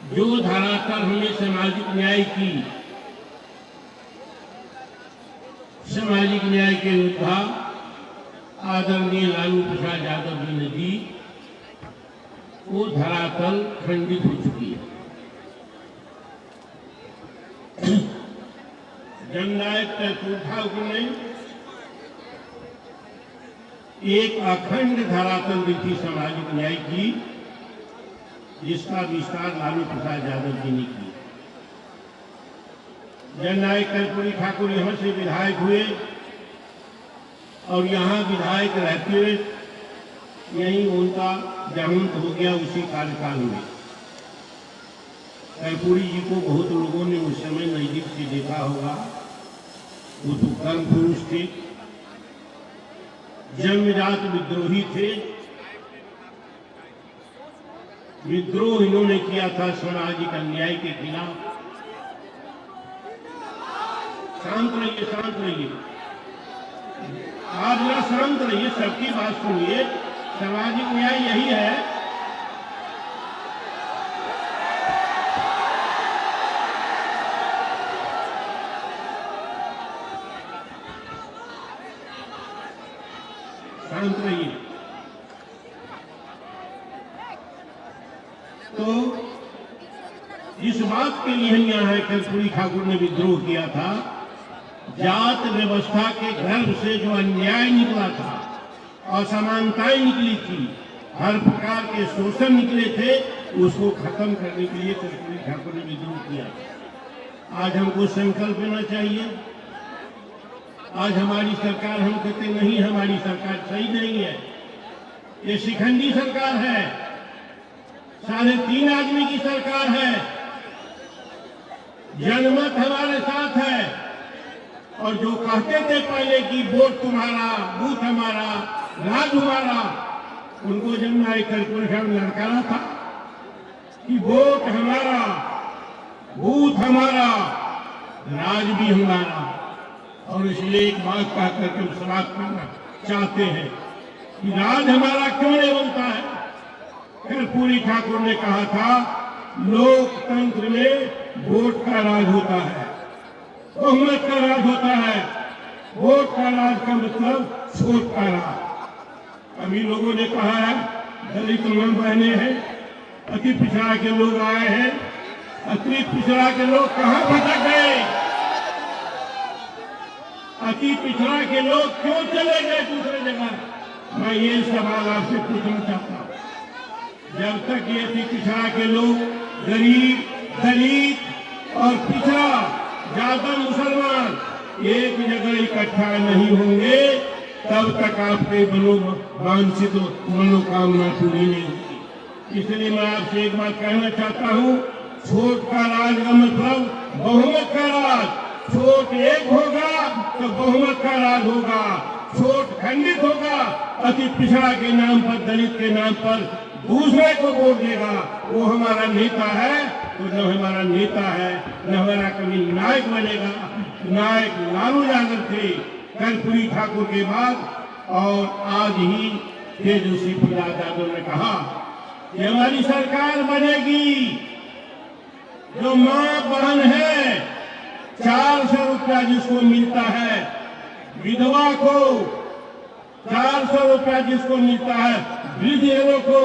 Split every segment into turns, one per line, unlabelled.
जो धरातल हमें सामाजिक न्याय के योद्धा आदरणीय लालू प्रसाद यादव जी ने दी, वो धरातल खंडित हो चुकी है। जननायक कर्पूरी ठाकुर ने एक अखंड धरातल दी थी सामाजिक न्याय की, जिसका विस्तार लालू प्रसाद यादव जी ने किया। जननायक कर्पूरी ठाकुर यहाँ से विधायक हुए और यहाँ विधायक रहते हुए यही उनका देहांत हो गया उसी कार्यकाल में। कर्पूरी जी को बहुत लोगों ने उस समय नजदीक से देखा होगा। वो तो कर्म पुरुष थे, जन्मजात विद्रोही थे। विद्रोह इन्होंने किया था सामाजिक अन्याय के खिलाफ। शांत रहिए, शांत रहिए, आप जरा शांत रहिए, सबकी बात सुनिए। सामाजिक न्याय यही है। शांत रहिए। तो इस बात के लिए यहाँ है कर्पूरी ठाकुर ने विद्रोह किया था। जात व्यवस्था के गर्भ से जो अन्याय निकला था, असमानताएं निकली थी, हर प्रकार के शोषण निकले थे, उसको खत्म करने के लिए कर्पूरी ठाकुर ने विद्रोह किया। आज हमको संकल्प लेना चाहिए। आज हमारी सरकार, हम कहते नहीं हमारी सरकार सही नहीं है, ये शिखंडी सरकार है, 3.5 आदमी की सरकार है, जनमत हमारे साथ है। और जो कहते थे पहले कि वोट तुम्हारा, बूथ हमारा, राज हमारा, उनको जननायक कर्पूरी ठाकुर ने लड़कारा था कि वोट हमारा, बूथ हमारा, राज भी हमारा। और इसलिए एक बात कह करके समाप्त करना चाहते हैं कि राज हमारा क्यों नहीं बनता है। कर्पूरी ठाकुर ने कहा था लोकतंत्र में वोट का राज होता है, बहुमत का राज होता है। वोट का राज का मतलब छोट का राज। अभी लोगों ने कहा है दलित लोग बहने हैं, अति पिछड़ा के लोग आए हैं, अति पिछड़ा के लोग कहाँ भटक गए, अति पिछड़ा के लोग क्यों चले गए दूसरे जगह। मैं ये सवाल आपसे पूछना चाहता हूँ। जब तक ये अति पिछड़ा के लोग, गरीब, दलित और पिछड़ा, ज्यादा मुसलमान एक जगह इकट्ठा नहीं होंगे, तब तक आपके वांछित मनोकामना पूरी नहीं होगी। इसलिए मैं आपसे एक बात कहना चाहता हूँ, छोट का राज का मतलब बहुमत का राज। छोट एक होगा तो बहुमत का राज होगा, छोट खंडित होगा, अति पिछड़ा के नाम पर, दलित के नाम पर दूसरे को वोट देगा, वो हमारा नेता है। तो न हमारा नेता है, न हमारा कभी नायक बनेगा। नायक लालू यादव थे कर्पूरी ठाकुर के बाद। और आज ही तेजस्वी प्रसाद यादव ने कहा कि हमारी सरकार बनेगी, जो मां बहन है 400 रुपया जिसको मिलता है, विधवा को 400 रुपया जिसको मिलता है, वृद्धों को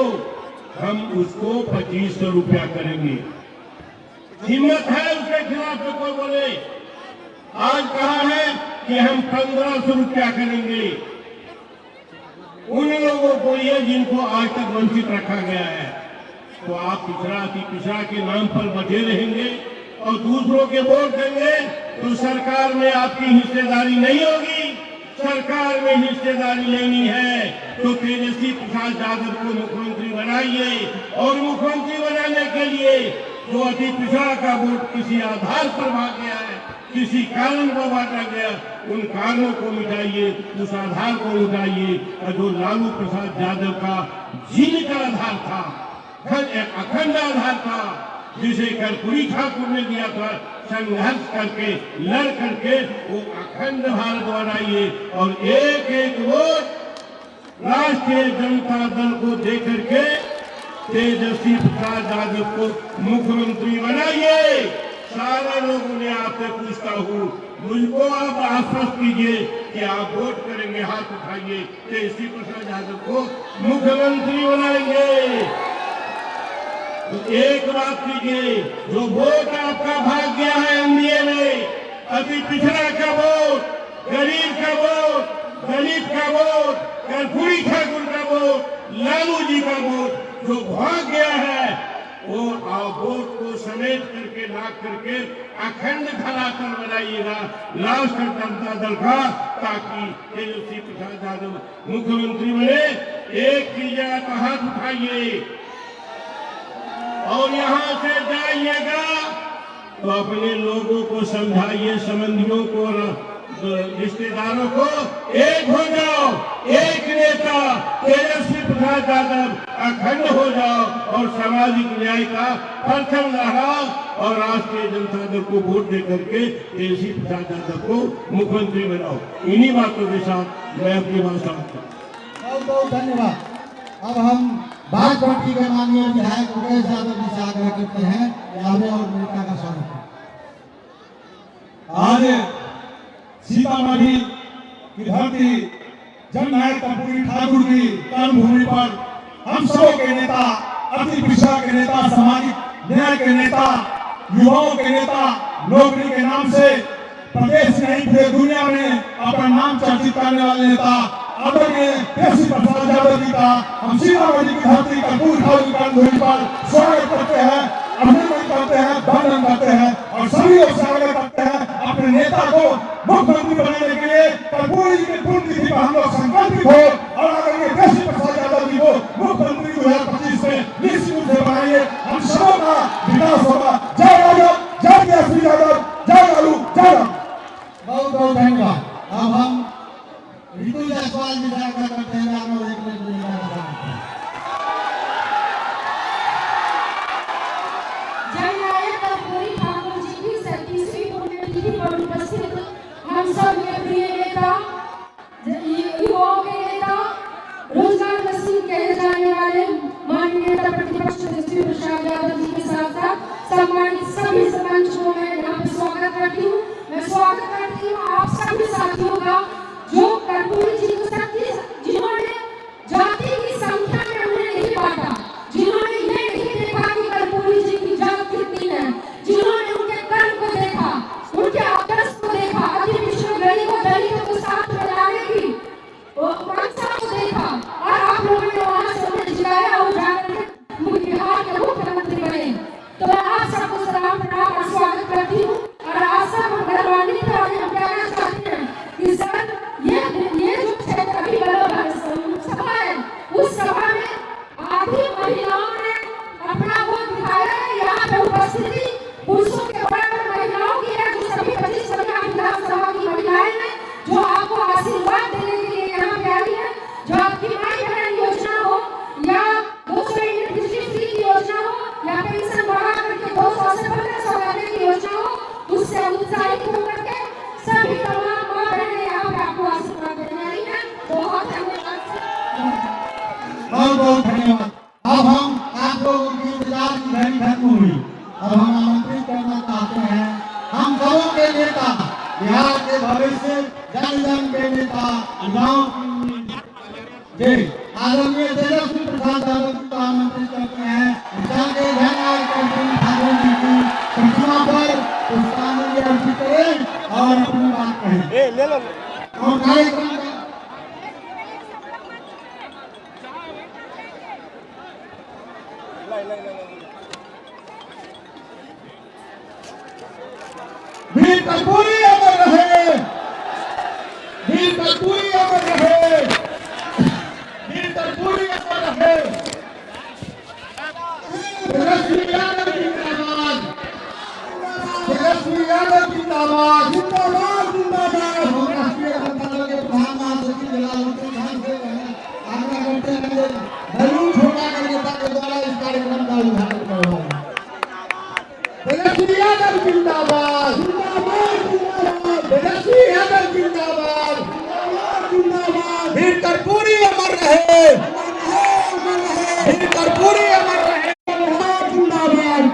हम उसको 2500 रुपया करेंगे। हिम्मत है उसके खिलाफ तो कोई बोले। आज कहा है कि हम 1500 रुपया करेंगे उन लोगों को, ये जिनको आज तक वंचित रखा गया है। तो आप पिछड़ा के नाम पर बचे रहेंगे और दूसरों के वोट देंगे, तो सरकार में आपकी हिस्सेदारी नहीं होगी। सरकार में हिस्सेदारी लेनी है तो तेजस्वी प्रसाद यादव को मुख्यमंत्री बनाइए। और मुख्यमंत्री बनाने के लिए जो अति पिछड़ा का वोट किसी आधार पर भाग गया है, किसी कारण पर बांटा गया, उन कारणों को मिटाइए, उस आधार को मिटाइए। और जो लालू प्रसाद यादव का जीने का आधार था, अखंड आधार था, जिसे कर्पूरी ठाकुर ने दिया था, संघर्ष करके, लड़ करके, वो अखंड भारत बनाइए। और एक एक वोट राष्ट्रीय जनता दल को दे करके तेजस्वी प्रसाद यादव को मुख्यमंत्री बनाइए। सारे लोगों ने आपसे पूछता हूँ, मुझको आप आश्वस्त कीजिए कि आप वोट करेंगे, हाथ उठाइए, तेजस्वी प्रसाद यादव को मुख्यमंत्री बनाएंगे। तो एक बात कीजिए, जो वोट आपका भाग गया है एनडीए में, अति पिछड़ा का वोट, गरीब का वोट, दलित का वोट, कर्पूरी ठाकुर का वोट, लालू जी का वोट जो भाग गया है, वो वोट को समेट करके ला करके अखंड धरातल बनाइएगा राष्ट्रीय जनता दल का, ताकि तेजस्वी प्रसाद यादव मुख्यमंत्री बने। एक कीजिएगा तो हाथ उठाइए, और यहाँ से जाइएगा तो अपने लोगों को समझाइए, संबंधियों को, रिश्तेदारों को, एक हो जाओ, एक नेता तेजस्वी प्रसाद यादव, अखंड हो जाओ और सामाजिक न्याय का परचम लहराओ और राष्ट्रीय जनता दल को वोट दे करके तेजस्वी प्रसाद यादव को मुख्यमंत्री बनाओ। इन्हीं बातों के साथ मैं अपनी बात समाप्त करता हूं।
बहुत बहुत धन्यवाद। अब हम बागपट्टी के माननीय विधायक मुकेश यादव जी से आग्रह करते हैं कि आगे और नेता का स्वागत करें।
आज सीतामढ़ी की धरती जननायक कर्पूरी ठाकुर की कर्मभूमि पर हम सबों के नेता, अति पिछड़ा के नेता, सामाजिक न्याय के नेता, युवाओं के नेता, नौकरी के नाम से प्रदेश नहीं पूरे दुनिया में अपना नाम चर्चित करने वाले नेता आदरणीय तेजस्वी प्रसाद यादव जी का हम सीतामढ़ी की धरती कर्पूरी ठाकुर की कर्मभूमि पर स्वागत करते हैं, अभिनंदन करते हैं, वंदन करते हैं और सभी लोग से आग्रह करते हैं अपने नेता को मुख्यमंत्री बनाने के लिए कर्पूरी जी की पुण्यतिथि पर हम लोग संकल्पित हो और आदरणीय तेजस्वी प्रसाद यादव जी को मुख्यमंत्री 2025 में निश्चित रूप से बनाइए। हम सबों का विकास होगा। जय यादव, जय तेजस्वी यादव, जय लालू, जय राम।
बहुत बहुत धन्यवाद। अब हम ऋतु जायसवाल जी से आग्रह करते हैं और एक मिनट
पर उपस्थित हम सब के प्रिय नेता, युवाओं के नेता, रोजगार मशीन कहे जाने वाले माननीय नेता प्रतिपक्ष तेजस्वी प्रसाद यादव जी के साथ साथ सम्मानित सभी सरपंच को मैं यहाँ पे स्वागत करती हूँ। मैं स्वागत करती हूँ आप सभी साथियों का जो कर्पूरी जी को शक्ति, जिन्होंने जाति की संख्या में उन्हें नहीं बांटा, जिन्होंने ये नहीं देखा कि कर्पूरी जी की जात कितनी है, जिन्होंने उनके कर्म को देखा, उनके आदर्श को देखा, अति पिछड़े गरीबों दलितों को साथ में लाने की मंशा को देखा और आप लोगों ने वहां से उन्हें जिलाया और जाकर बिहार के मुख्यमंत्री बने। तो मैं आप सबको सलाम प्रणाम और स्वागत करती हूँ और आप सब हम गौरवान्वित हैं और हम कहना चाहते हैं कि सर ये जो क्षेत्र अभी सभा है, उस सभा में आधी महिलाओं ने अपना वोट दिखाया है। यहाँ पे उपस्थिति पुरुषों के बराबर महिलाओं की है, जो सभी 25 विधानसभा की महिलाएं हैं जो आपको आशीर्वाद देने के लिए यहाँ पे आई है। जो आपकी माई बहन योजना हो या 200 यूनिट बिजली फ्री की योजना हो या पेंशन बढ़ा करके 200 से 1500 करने की योजना हो, उससे उत्साहित होकर के सभी तमाम माँ बहनें यहाँ पे आपको आशीर्वाद देने आई है। बहुत धन्यवाद।
बहुत बहुत धन्यवाद। अब हम आप लोगों की इंतजार की घड़ी खत्म हुई। अब हम आमंत्रित करना चाहते हैं हम सबों के नेता, बिहार के भविष्य, जन जन के नेता, जी आदरणीय तेजस्वी प्रसाद यादव जी को आमंत्रित करते हैं। जाके धन्यवाद कर्पूरी ठाकुर जी की प्रतिमा पर पुष्पांजलि अर्पित करें और अपनी बात कहें और कार्यक्रम वीर कर्पूरी अमर रहे, वीर कर्पूरी अमर रहे, वीर कर्पूरी अमर रहे। तेजस्वी यादव जिंदाबाद, तेजस्वी यादव जिंदाबाद, जिंदाबाद जिंदाबाद। राष्ट्रीय जनता दल के प्रधान महासचिव जलालुद्दीन खान से आग्रह करते हैं बैलून छोटा कर नेता के द्वारा इस कार्यक्रम का उद्घाटन करवाएं। तेजस्वी यादव जिंदाबाद, जिंदाबाद जिंदाबाद, तेजस्वी यादव जिंदाबाद, जिंदाबाद जिंदाबाद। वीर कर्पूरी अमर रहे, अमर रहे, अमर रहे। श्री कर्पूरी अमर रहे, जिंदाबाद।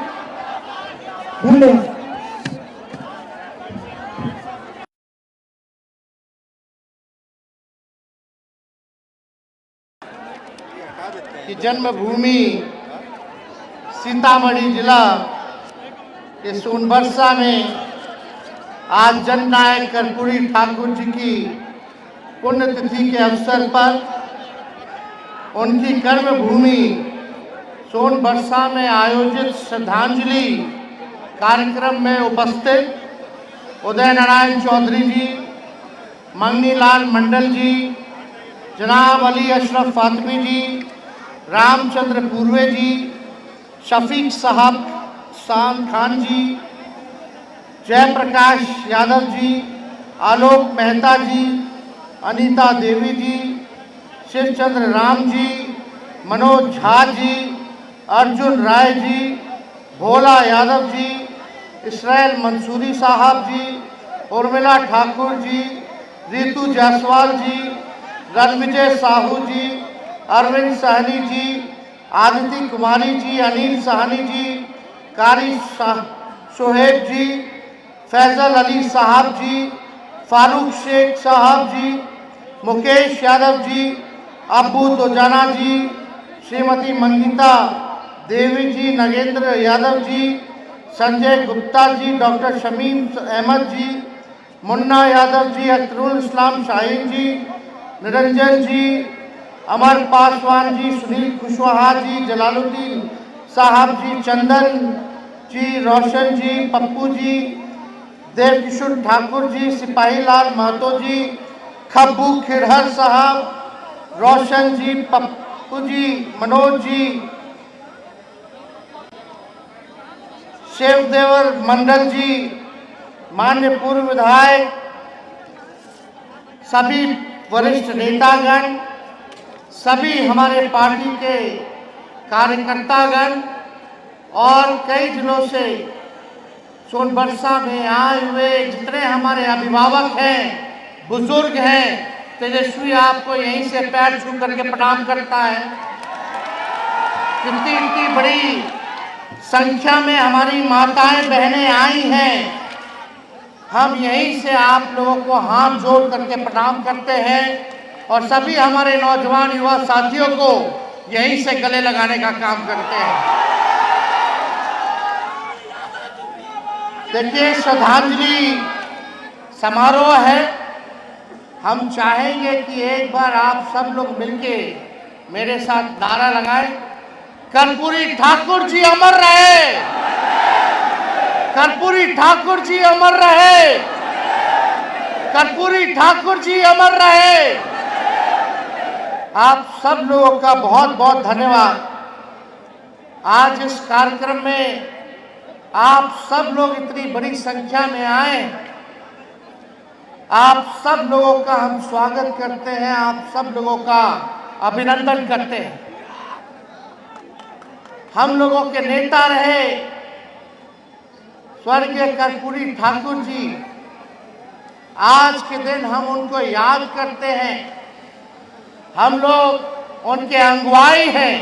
धन्यवाद।
की जन्मभूमि सीतामढ़ी जिला के सोनबरसा में आज जननायक कर्पूरी ठाकुर जी की पुण्यतिथि के अवसर पर उनकी कर्मभूमि सोनबरसा में आयोजित श्रद्धांजलि कार्यक्रम में उपस्थित उदय नारायण चौधरी जी, मंगनीलाल मंडल जी, जनाब अली अशरफ फातमी जी, रामचंद्र पूर्वे जी, शफीक साहब शाम खान जी, जयप्रकाश यादव जी, आलोक मेहता जी, अनीता देवी जी, शिवचंद्र राम जी, मनोज झा जी, अर्जुन राय जी, भोला यादव जी, इसराइल मंसूरी साहब जी, उर्मिला ठाकुर जी, रितु जायसवाल जी, रणविजय साहू जी, अरविंद सहनी जी, आदिति कुमारी जी, अनिल सहनी जी, कारी शोहेब जी, फैजल अली साहब जी, फारूक शेख साहब जी, मुकेश यादव जी, अब्बू दोजाना जी, श्रीमती मंगिता देवी जी, नगेंद्र यादव जी, संजय गुप्ता जी, डॉक्टर शमीम अहमद जी, मुन्ना यादव जी, अख्तरुल इस्लाम शाहीन जी, निरंजन जी, अमर पासवान जी, सुनील कुशवाहा जी, जलालुद्दीन साहब जी, चंदन जी, रोशन जी, पप्पू जी, देवकिशोर ठाकुर जी, सिपाही लाल महतो जी, खब्बू खिरहर साहब, रोशन जी, पप्पू जी, मनोज जी, शिवदेवर मंडल जी, मान्य पूर्व विधायक, सभी वरिष्ठ नेतागण, सभी हमारे पार्टी के कार्यकर्तागण और कई दिनों से सोनबरसा में आए हुए जितने हमारे अभिभावक हैं, बुजुर्ग हैं, तेजस्वी आपको यहीं से पैर छू करके प्रणाम करता है। इतनी बड़ी संख्या में हमारी माताएं बहनें आई हैं, हम यहीं से आप लोगों को हाथ जोड़ करके प्रणाम करते हैं और सभी हमारे नौजवान युवा साथियों को यहीं से गले लगाने का काम करते हैं। देखिए, श्रद्धांजलि समारोह है। हम चाहेंगे कि एक बार आप सब लोग मिलके मेरे साथ नारा लगाएं, कर्पूरी ठाकुर जी अमर रहे, कर्पूरी ठाकुर जी अमर रहे, कर्पूरी ठाकुर जी अमर रहे। आप सब लोगों का बहुत बहुत धन्यवाद। आज इस कार्यक्रम में आप सब लोग इतनी बड़ी संख्या में आए, आप सब लोगों का हम स्वागत करते हैं, आप सब लोगों का अभिनंदन करते हैं। हम लोगों के नेता रहे स्वर्गीय कर्पूरी ठाकुर जी, आज के दिन हम उनको याद करते हैं। हम लोग उनके अगुवाई हैं,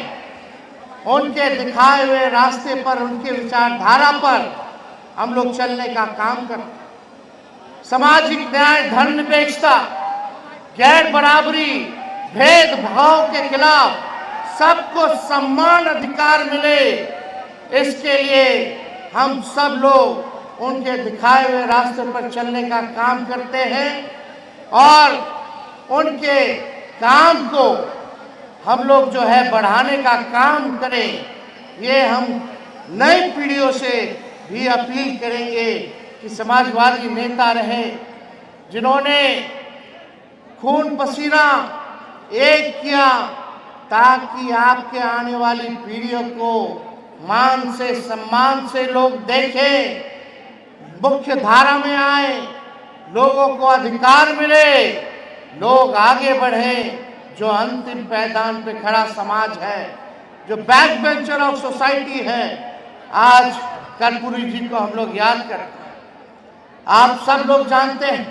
उनके दिखाए हुए रास्ते पर, उनके विचारधारा पर हम लोग चलने का काम करते हैं। सामाजिक न्याय, धर्मनिरपेक्षता, गैर बराबरी, भेदभाव के खिलाफ सबको समान अधिकार मिले, इसके लिए हम सब लोग उनके दिखाए हुए रास्ते पर चलने का काम करते हैं और उनके काम को हम लोग जो है बढ़ाने का काम करें। ये हम नई पीढ़ियों से भी अपील करेंगे कि समाजवादी नेता रहे जिन्होंने खून पसीना एक किया ताकि आपके आने वाली पीढ़ियों को मान से, सम्मान से लोग देखें, मुख्य धारा में आए, लोगों को अधिकार मिले, लोग आगे बढ़े। जो अंतिम पायदान पे खड़ा समाज है, जो बैक बेंचर ऑफ सोसाइटी है, आज कर्पूरी जी को हम लोग याद करते हैं। आप सब लोग जानते हैं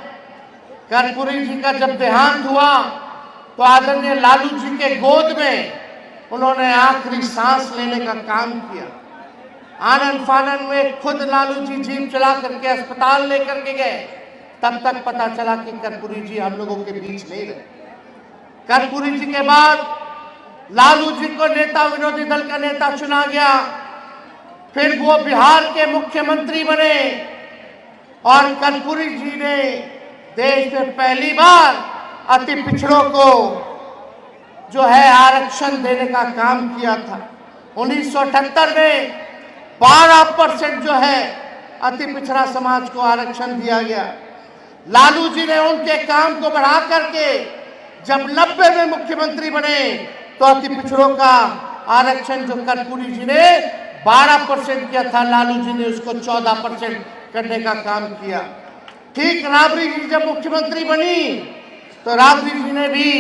कर्पूरी जी का जब देहांत हुआ तो आदरणीय लालू जी के गोद में उन्होंने आखिरी सांस लेने का काम किया। आनंद फानन में खुद लालू जी जीप चला करके अस्पताल लेकर के गए, तब तक पता चला कि कर्पूरी जी हम लोगों के बीच नहीं रहे। कर्पूरी जी के बाद लालू जी को नेता विरोधी दल का नेता चुना गया, फिर वो बिहार के मुख्यमंत्री बने और कर्पूरी जी ने देश में पहली बार अति पिछड़ों को जो है आरक्षण देने का काम किया था। 1978 में 12% जो है अति पिछड़ा समाज को आरक्षण दिया गया। लालू जी ने उनके काम को बढ़ा करके जब 90 में मुख्यमंत्री बने तो अति पिछड़ों का आरक्षण जो कर्पूरी जी ने 12% किया था, लालू जी ने उसको 14% करने का काम किया। ठीक राबड़ी जी जब मुख्यमंत्री बनी तो राबड़ी जी ने भी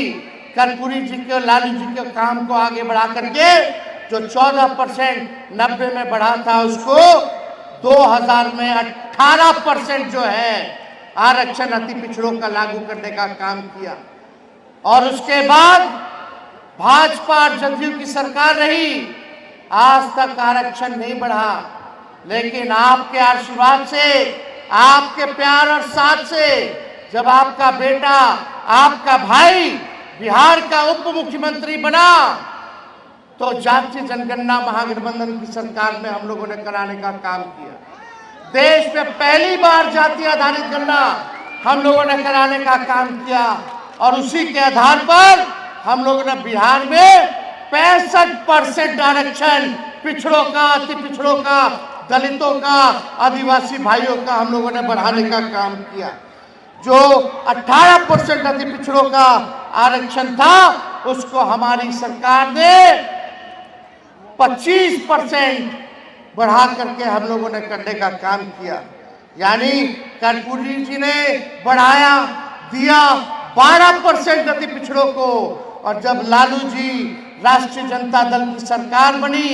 कर्पूरी जी के लालू जी के काम को आगे बढ़ा करके जो 14% 90 में बढ़ा था उसको 2000 में 18% जो है आरक्षण अति पिछड़ों का लागू करने का काम किया। और उसके बाद भाजपा और जदयू की सरकार रही, आज तक आरक्षण नहीं बढ़ा। लेकिन आपके आशीर्वाद से, आपके प्यार और साथ से जब आपका बेटा, आपका भाई बिहार का उप मुख्यमंत्री बना तो जातीय जनगणना महागठबंधन की सरकार में हम लोगों ने कराने का काम किया। देश में पहली बार जातीय आधारित गणना हम लोगों ने कराने का काम किया और उसी के आधार पर हम लोगों ने बिहार में 65% आरक्षण पिछड़ों का, अति पिछड़ों का, दलितों का, आदिवासी भाइयों का हम लोगों ने बढ़ाने का काम किया। जो 18% अति पिछड़ों का आरक्षण था उसको हमारी सरकार ने 25% बढ़ा करके हम लोगों ने करने का काम किया। यानी कर्पूरी जी ने बढ़ाया, दिया 12% अति पिछड़ों को। और जब लालू जी राष्ट्रीय जनता दल की सरकार बनी,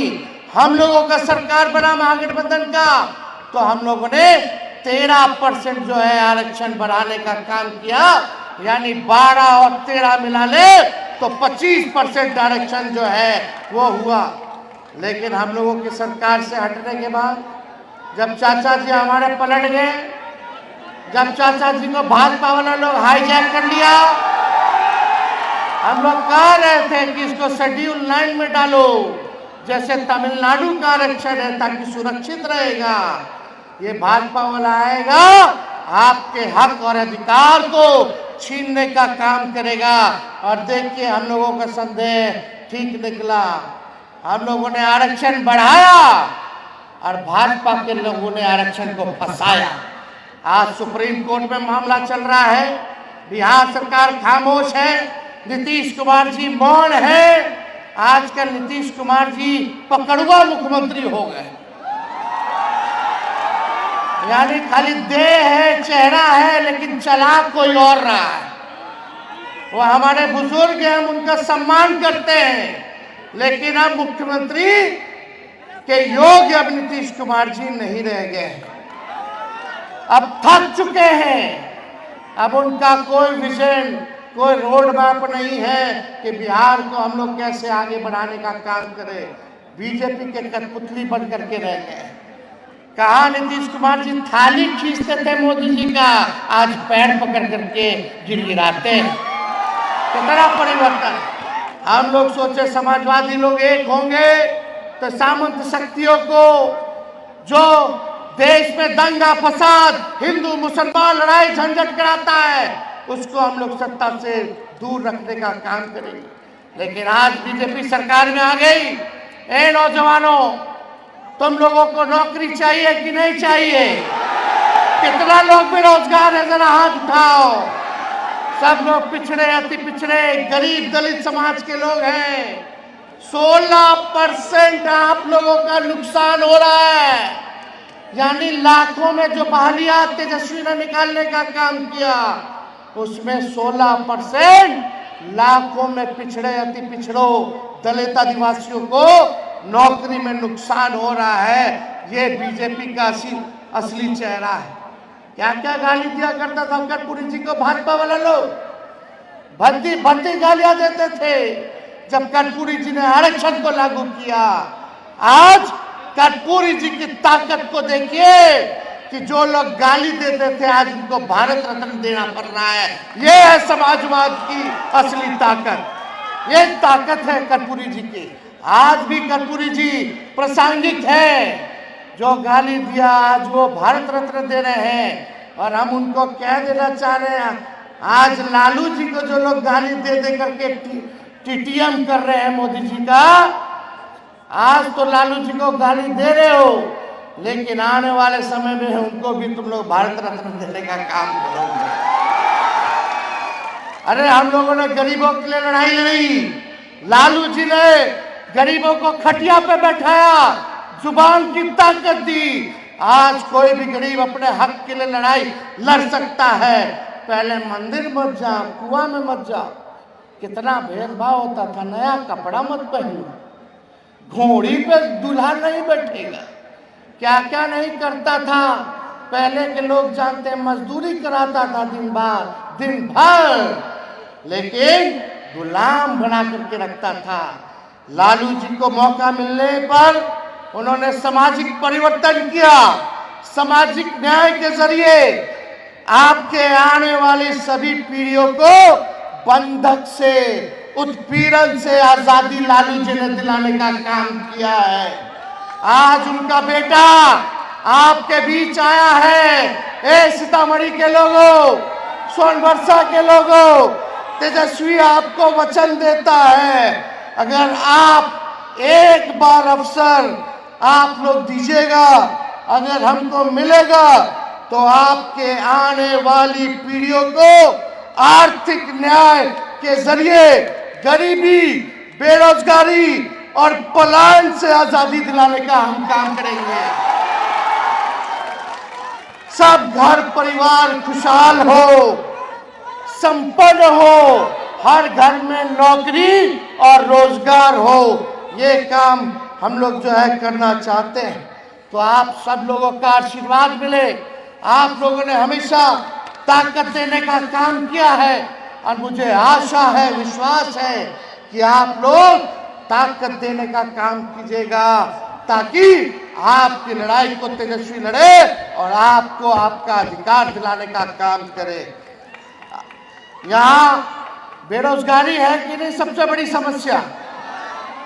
हम लोगों का सरकार बना महागठबंधन का, तो हम लोगों ने 13% जो है आरक्षण बढ़ाने का काम किया। यानी 12 और 13 मिला ले तो 25% आरक्षण जो है वो हुआ। लेकिन हम लोगों की सरकार से हटने के बाद जब चाचा जी हमारे पलट गए, जब चाचा जी को भाजपा वाला लोग हाईजैक कर लिया, हम लोग कह रहे थे कि इसको शेड्यूल 9 में डालो, जैसे तमिलनाडु का आरक्षण है, ताकि सुरक्षित रहेगा। ये भाजपा वाला आएगा, आपके हक और अधिकार को छीनने का काम करेगा। और देखिए हम लोगों का संदेह ठीक निकला, हम लोगों ने आरक्षण बढ़ाया और भाजपा के लोगों ने आरक्षण को फंसाया। आज सुप्रीम कोर्ट में मामला चल रहा है, बिहार सरकार खामोश है, नीतीश कुमार जी मौन है। आजकल नीतीश कुमार जी पकड़ुआ मुख्यमंत्री हो गए, यानी खाली देह है, चेहरा है, लेकिन चला कोई और रहा है। वो हमारे बुजुर्ग हैं, हम उनका सम्मान करते हैं, लेकिन अब मुख्यमंत्री के योग्य अब नीतीश कुमार जी नहीं रह गए, अब थक चुके हैं। अब उनका कोई विजन, कोई रोड मैप नहीं है कि बिहार को हम लोग कैसे आगे बढ़ाने का काम करें। बीजेपी के कठपुतली बन करके रह गए। कहा नीतीश कुमार जी थाली खींचते थे मोदी जी का, आज पैर पकड़ करके गिड़गिड़ाते। कितना परिवर्तन। हम लोग सोचे समाजवादी लोग एक होंगे तो सामंत शक्तियों को, जो देश में दंगा फसाद, हिंदू मुसलमान लड़ाई झंझट कराता है, उसको हम लोग सत्ता से दूर रखने का काम करेंगे। लेकिन आज बीजेपी सरकार में आ गई। ए नौजवानों, तुम लोगों को नौकरी चाहिए कि नहीं चाहिए? कितना लोग बेरोजगार है, जरा हाथ उठाओ। सब लोग पिछड़े, अति पिछड़े, गरीब दलित समाज के लोग हैं। 16% आप लोगों का नुकसान हो रहा है। यानी लाखों में जो बहालियां तेजस्वी ने निकालने का काम किया, उसमें 16% लाखों में पिछड़े, अति पिछड़ों, दलित आदिवासियों को नौकरी में नुकसान हो रहा है। ये बीजेपी का असली चेहरा है। क्या क्या गाली दिया करता था कर्पूरी जी को भाजपा वाला लोग, भद्दी भद्दी गालियां देते थे। जब कर्पूरी जी ने आरक्षण को लागू किया। आज कर्पूरी जी की ताकत को देखिए कि जो लोग गाली देते थे आज उनको भारत रत्न देना पड़ रहा है। ये है समाजवाद की असली ताकत, ये ताकत है कर्पूरी जी की। आज भी कर्पूरी जी प्रासंगिक है। जो गाली दिया आज वो भारत रत्न दे रहे हैं और हम उनको कह देना चाह रहे हैं। आज लालू जी को जो लोग गाली दे दे करके टीटीएम कर रहे हैं मोदी जी का, आज तो लालू जी को गाली दे रहे हो, लेकिन आने वाले समय में उनको भी तुम लोग भारत रत्न देने का काम करोगे। अरे हम लोगों ने गरीबों के लिए लड़ाई लड़ी, लालू जी ने गरीबों को खटिया पे बैठाया, जुबान की ताकत दी। आज कोई भी गरीब अपने हक के लिए लड़ाई लड़ सकता है। पहले मंदिर मत जा, कुआं में मत जा, कितना भेदभाव होता था। नया कपड़ा मत पहनो, घोड़ी पे दूल्हा नहीं बैठेगा, क्या क्या नहीं करता था। पहले के लोग जानते हैं, मजदूरी कराता था दिन भर, लेकिन गुलाम बना करके रखता था। लालू जी को मौका मिलने पर उन्होंने सामाजिक परिवर्तन किया। सामाजिक न्याय के जरिए आपके आने वाली सभी पीढ़ियों को बंधक से, उत्पीड़न से आजादी लालू जी ने दिलाने का काम किया है। आज उनका बेटा आपके बीच आया है। ए सीतामढ़ी के लोगों, सोनभरसा के लोगों, तेजस्वी आपको वचन देता है, अगर आप एक बार अवसर आप लोग दीजिएगा, अगर हमको मिलेगा तो आपके आने वाली पीढ़ियों को आर्थिक न्याय के जरिए गरीबी, बेरोजगारी और पलायन से आजादी दिलाने का हम काम करेंगे। सब घर परिवार खुशहाल हो, संपन्न हो, हर घर में नौकरी और रोजगार हो, ये काम हम लोग जो है करना चाहते हैं। तो आप सब लोगों का आशीर्वाद मिले। आप लोगों ने हमेशा ताकत देने का काम किया है और मुझे आशा है, विश्वास है कि आप लोग ताकत देने का काम कीजिएगा, ताकि आपकी लड़ाई को तेजस्वी लड़े और आपको आपका अधिकार दिलाने का काम करे। यहाँ बेरोजगारी है कि नहीं सबसे बड़ी समस्या?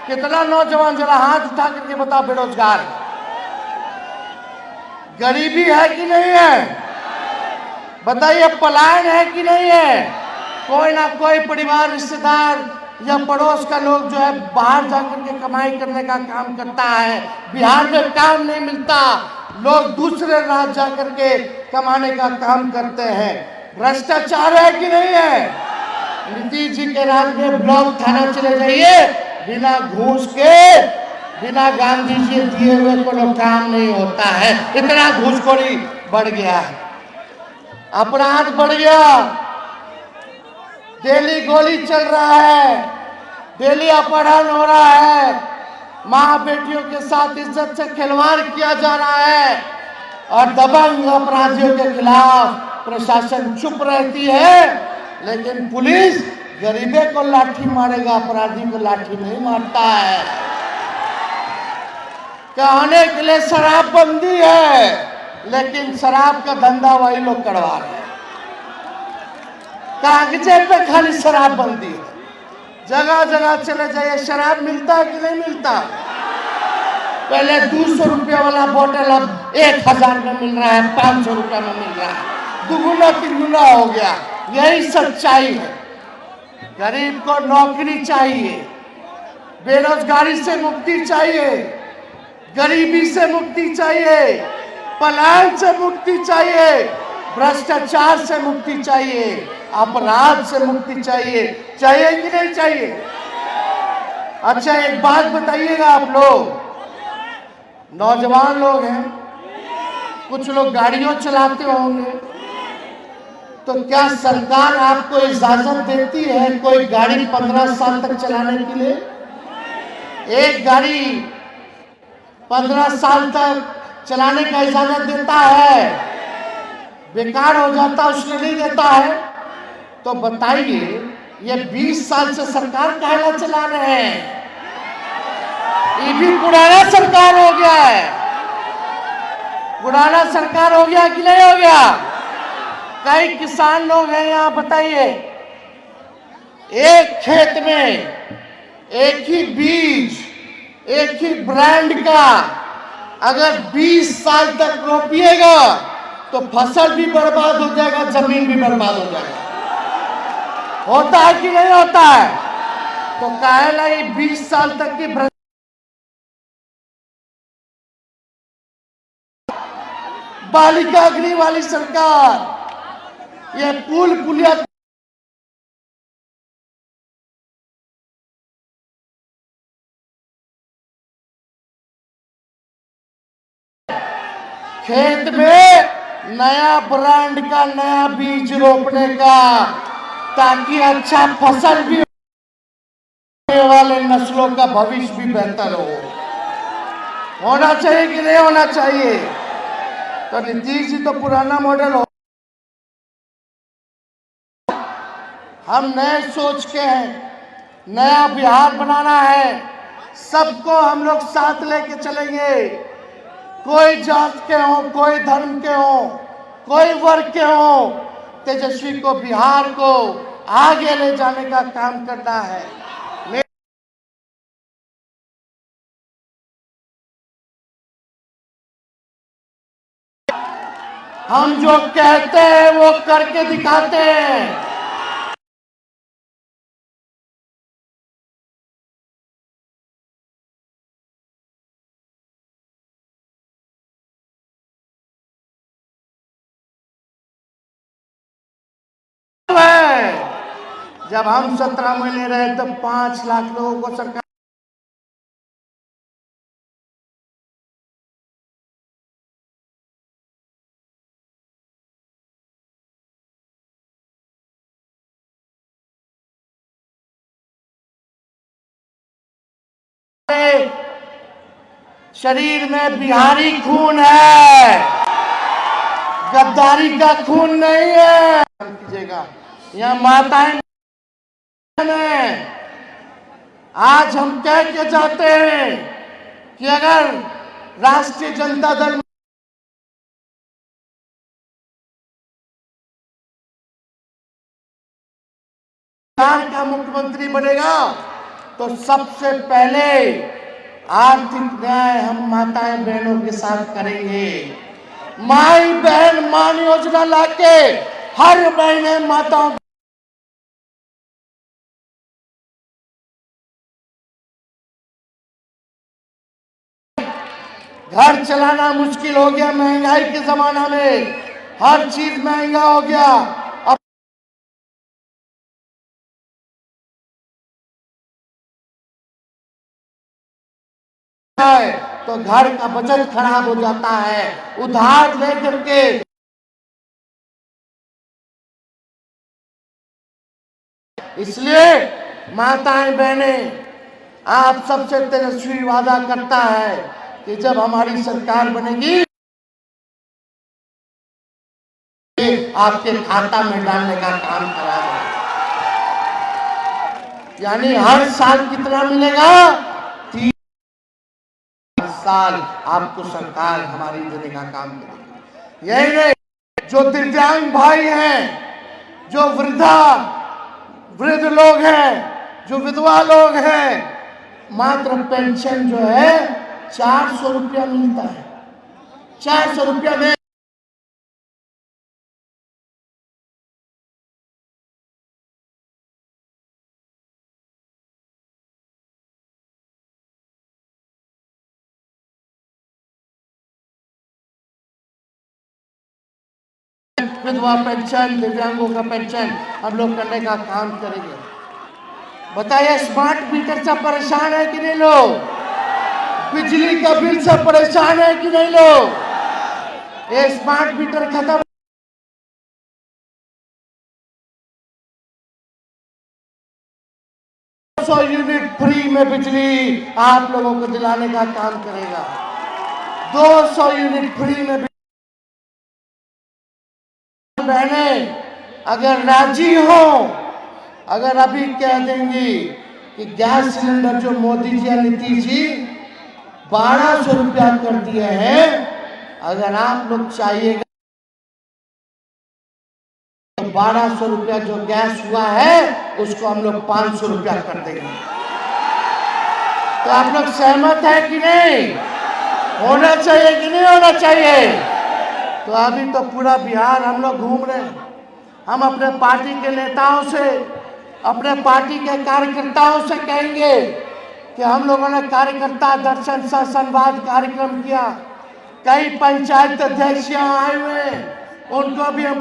कितना नौजवान जरा हाथ उठा करके बताओ बेरोजगार। गरीबी है कि नहीं है? बताइए पलायन है कि नहीं है? कोई ना कोई परिवार, रिश्तेदार या पड़ोस का लोग जो है बाहर जाकर के कमाई करने का काम करता है। बिहार में काम नहीं मिलता, लोग दूसरे राज्य जाकर के कमाने का काम करते हैं। भ्रष्टाचार है कि नहीं है? नीतीश जी के राज में ब्लॉक थाना चले जाइए, बिना घूस के, बिना गांधी जी दिए हुए कोई काम नहीं होता है। इतना घूसखोरी बढ़ गया है, अपराध बढ़ गया, डेली गोली चल रहा है, डेली अपहरण हो रहा है, माँ बेटियों के साथ इज्जत से खिलवाड़ किया जा रहा है और दबंग अपराधियों के खिलाफ प्रशासन चुप रहती है, लेकिन पुलिस गरीबे को लाठी मारेगा, अपराधी को लाठी नहीं मारता है। कहने के लिए शराबबंदी है, लेकिन शराब का धंधा वही लोग करवा रहे हैं। कागजे पे खाली शराबबंदी है, जगह जगह चले जाइए शराब मिलता है कि नहीं मिलता? पहले 200 रुपया वाला बोतल अब 1000 में मिल रहा है, 500 रुपया में मिल रहा है, दुगुना तिगुना हो गया। यही सच्चाई है। गरीब को नौकरी चाहिए, बेरोजगारी से मुक्ति चाहिए, गरीबी से मुक्ति चाहिए, पलायन से मुक्ति चाहिए, भ्रष्टाचार से मुक्ति चाहिए, अपराध से मुक्ति चाहिए। चाहिए कि नहीं चाहिए? अच्छा एक बात बताइएगा, आप लोग नौजवान लोग हैं, कुछ लोग गाड़ियों चलाते होंगे, तो क्या सरकार आपको इजाजत देती है कोई गाड़ी 15 साल तक चलाने के लिए? एक गाड़ी 15 साल तक चलाने का इजाजत देता है, बेकार हो जाता उसने नहीं देता है। तो बताइए ये 20 साल से सरकार काहेला चला रहे हैं? ये भी पुराना सरकार हो गया है। पुराना सरकार हो गया कि नहीं हो गया? कई किसान लोग हैं यहाँ, बताइए, एक खेत में एक ही बीज, एक ही ब्रांड का अगर 20 साल तक रोपिएगा तो फसल भी बर्बाद हो जाएगा, जमीन भी बर्बाद हो जाएगा। होता है कि नहीं होता है? तो काहेला ये 20 साल तक की बालिका अग्नि वाली सरकार, ये पुल पुलिया खेत में नया ब्रांड का नया बीज रोपने का, ताकि अच्छा फसल भी होने वाले नस्लों का भविष्य भी बेहतर हो। होना चाहिए कि नहीं होना चाहिए? तो नीतीश जी तो पुराना मॉडल हो, हम नए सोच के हैं, नया बिहार बनाना है। सबको हम लोग साथ लेके चलेंगे, कोई जात के हो, कोई धर्म के हो, कोई वर्ग के हो। तेजस्वी को, बिहार को आगे ले जाने का काम करना है। हम जो कहते हैं वो करके दिखाते हैं। जब हम 17 महीने रहे तो 5 लाख लोगों को सरकार शरीर में बिहारी खून है, गद्दारी का खून नहीं है। कीजिएगा, यहाँ माताएं आज हम कह के जाते हैं कि अगर राष्ट्रीय जनता दल का मुख्यमंत्री बनेगा तो सबसे पहले आर्थिक न्याय हम माताएं बहनों के साथ करेंगे। माई बहन मान योजना लाके हर महीने माताओं घर चलाना मुश्किल हो गया, महंगाई के जमाना में हर चीज महंगा हो गया। अब तो घर का बजट खराब हो जाता है, उधार लेकर के। इसलिए माताएं बहनें, आप सबसे तेजस्वी वादा करता है कि जब हमारी सरकार बनेगी आपके खाता में डालने का काम कराएगा। यानी हर साल कितना मिलेगा? 3 साल आपको सरकार हमारी देने का काम करेगी। यही नहीं, जो दिव्यांग भाई हैं, जो वृद्ध लोग हैं, जो विधवा लोग हैं, मात्र पेंशन जो है 400 रुपया मिलता है। 400 रुपया में 1 विधवा पेंशन, दिव्यांगों का पेंशन हम लोग करने का काम करेंगे। बताइए, स्मार्ट मीटर से परेशान है कि नहीं लोग? बिजली का बिल से परेशान है कि नहीं लोग? ये स्मार्ट मीटर खत्म, 200 यूनिट फ्री में बिजली आप लोगों को दिलाने का काम करेगा। 200 यूनिट फ्री में बहने अगर राजी हो अगर अभी कह देंगी कि गैस सिलेंडर जो मोदी जी और नीतीश जी 1200 रुपया कर दिए हैं, अगर आप लोग चाहिएगा तो 1200 रुपया जो गैस हुआ है उसको हम लोग 500 रुपया कर देंगे। तो आप लोग सहमत है कि नहीं? होना चाहिए कि नहीं होना चाहिए? तो अभी तो पूरा बिहार हम लोग घूम रहे हैं। हम अपने पार्टी के नेताओं से, अपने पार्टी के कार्यकर्ताओं से कहेंगे कि हम लोगों ने कार्यकर्ता दर्शन सह संवाद कार्यक्रम किया। कई पंचायत अध्यक्ष यहाँ आए हुए हैं, उनको भी हम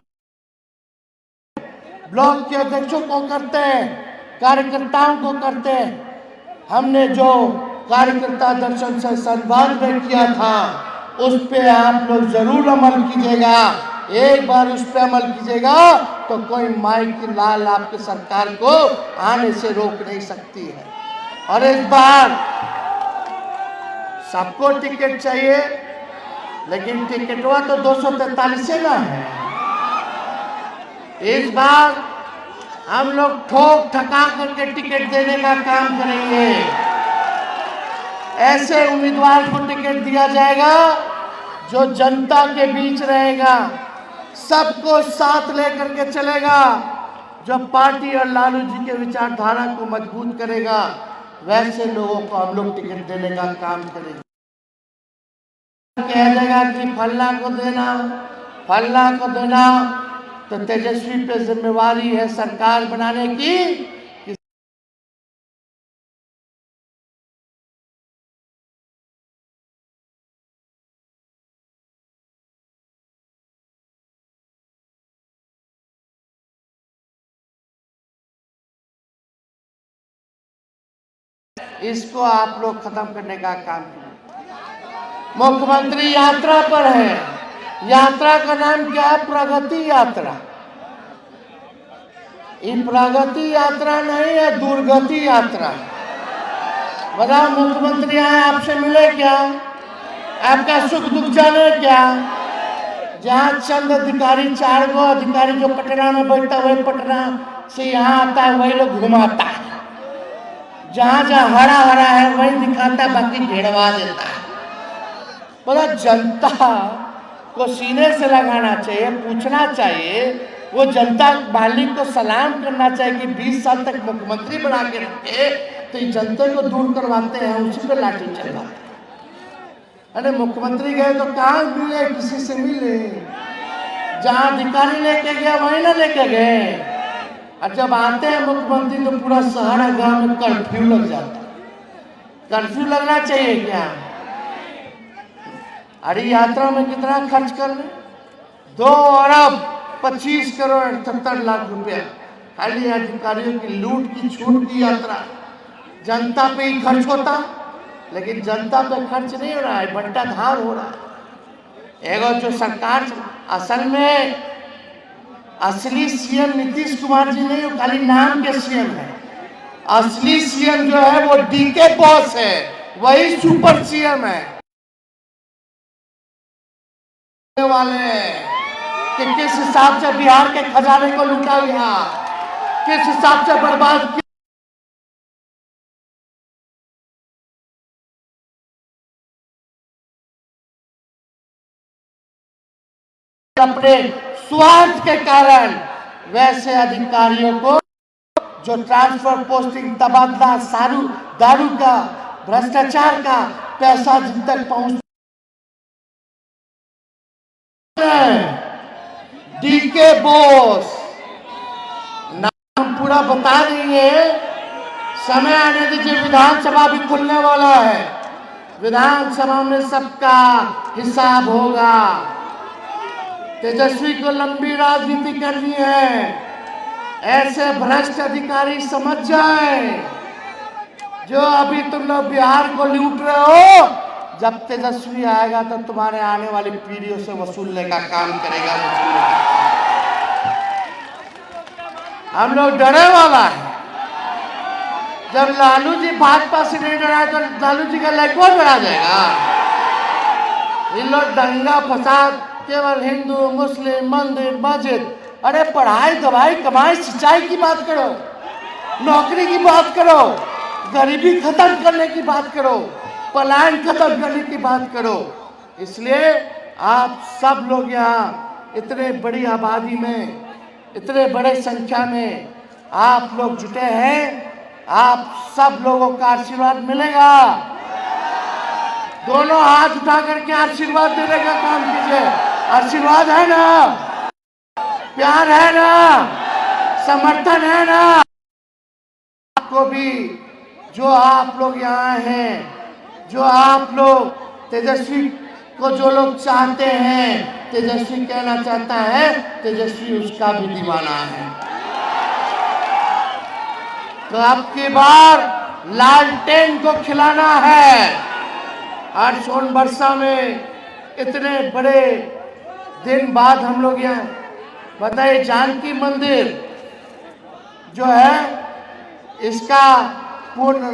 ब्लॉक के अध्यक्षों को करते हैं, कार्यकर्ताओं को करते हैं। हमने जो कार्यकर्ता दर्शन सह संवाद में किया था उस पे आप लोग जरूर अमल कीजिएगा। एक बार उस पे अमल कीजिएगा तो कोई माई की लाल आपकी सरकार को आने से रोक नहीं सकती है। और इस बार सबको टिकट चाहिए, लेकिन टिकटवा तो 243 से ना है। इस बार हम लोग ठोक ठका करके टिकट देने का काम करेंगे। ऐसे उम्मीदवार को टिकट दिया जाएगा जो जनता के बीच रहेगा, सबको साथ लेकर के चलेगा, जो पार्टी और लालू जी के विचारधारा को मजबूत करेगा। वैसे लोगों को हम लोग टिकट देने का काम करेंगे। कह देगा कि फल्ला को देना, फल्ला को देना, तो तेजस्वी पे जिम्मेवारी है सरकार बनाने की। इसको आप लोग खत्म करने का काम कीजिए। मुख्यमंत्री यात्रा पर है। यात्रा का नाम क्या है? प्रगति यात्रा। ये प्रगति यात्रा नहीं है, दुर्गति यात्रा। बताओ, मुख्यमंत्री आए आपसे मिले क्या? आपका सुख दुख जाने क्या? जहाँ चंद अधिकारी, 4 गो अधिकारी जो पटना में बैठता है, वही पटना से यहाँ आता है, वही लोग घुमाता है। जहाँ जहाँ हरा हरा है वही दिखाता, बाकी घेरवा देता है। बोला, जनता को सीने से लगाना चाहिए, पूछना चाहिए, वो जनता मालिक को सलाम करना चाहिए कि 20 साल तक मुख्यमंत्री बना के रखे, तो जनता को दूर करवाते हैं, उसी पे लाठी चलवाते हैं। अरे मुख्यमंत्री गए तो कहाँ मिले? किसी से मिले? जहाँ अधिकारी लेके गया वहीं ना लेके गए। और जब आते हैं मुख्यमंत्री तो पूरा शहर गांव में कर्फ्यू लग जाता है। कर्फ्यू लगना चाहिए क्या? अरे यात्रा में कितना खर्च कर ले? 2 अरब 25 करोड़ 78 लाख रुपया खाली अधिकारियों की लूट की छूट की यात्रा। जनता पे ही खर्च होता, लेकिन जनता पे खर्च नहीं हो रहा है, बंटाधार हो रहा है। एगो जो सरकार असल में असली सीएम नीतीश कुमार जी नहीं, वो खाली नाम के सीएम है। असली सीएम जो है वो डीके बॉस है, वही सुपर सीएम है। वाले कि किस हिसाब से बिहार के खजाने को लूटा गया, किस हिसाब से बर्बाद किया। अपने स्वार्थ के कारण वैसे अधिकारियों को जो ट्रांसफर, पोस्टिंग, तबादला, दारू का, भ्रष्टाचार का पैसा जिन तक पहुंच, डीके बोस नाम पूरा बता देंगे। समय आने दीजिए, विधानसभा भी खुलने वाला है। विधानसभा में सबका हिसाब होगा। तेजस्वी को लंबी राजनीति करनी है। ऐसे भ्रष्ट अधिकारी समझ जाए, जो अभी तुम लोग बिहार को लूट रहे हो, जब तेजस्वी आएगा तो तुम्हारे आने वाली पीढ़ियों से वसूलने का काम करेगा। हम लोग डरे वाला है। जब लालू जी भाजपा से नहीं डराए तो लालू जी का लड़का डरा जाएगा। इन लोग दंगा फसाद केवल हिंदू, मुस्लिम, मंदिर, मस्जिद, अरे पढ़ाई, दवाई, कमाई, सिंचाई की बात करो। नौकरी की बात करो, गरीबी खत्म करने की बात करो, पलायन खत्म करने की बात करो। इसलिए आप सब लोग यहाँ इतने बड़ी आबादी में, इतने बड़े संख्या में आप लोग जुटे हैं, आप सब लोगों का आशीर्वाद मिलेगा। दोनों हाथ उठा करके आशीर्वाद देने का काम कीजिए। आशीर्वाद है ना, प्यार है ना, समर्थन है ना। आपको भी जो आप लोग यहाँ हैं, जो आप लोग तेजस्वी को जो लोग चाहते हैं, तेजस्वी कहना चाहता है, तेजस्वी उसका भी दीवाना है। तो अब की बार लालटेन को खिलाना है। आज सोनबरसा में इतने बड़े दिन बाद हम लोग यहाँ बताइए, जानकी मंदिर जो है इसका पूर्ण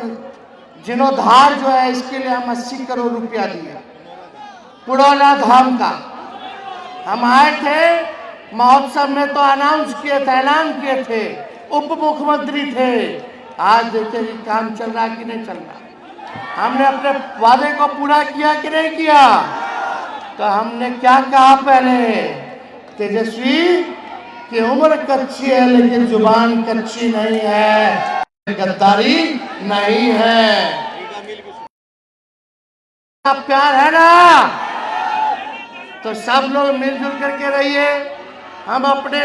जीर्णोद्धार जो है, इसके लिए हम 80 करोड़ रुपया दिए। पुरोना धाम का हम आए थे महोत्सव में, तो अनाउंस किए थे, ऐलान किए थे, उप मुख्यमंत्री थे। आज देखिए कि काम चल रहा कि नहीं चल रहा। हमने अपने वादे को पूरा किया कि नहीं किया। तो हमने क्या कहा पहले, तेजस्वी की उम्र कच्ची है लेकिन जुबान कच्ची नहीं है, गद्दारी नहीं है। प्यार है ना, तो सब लोग मिलजुल करके रहिए। हम अपने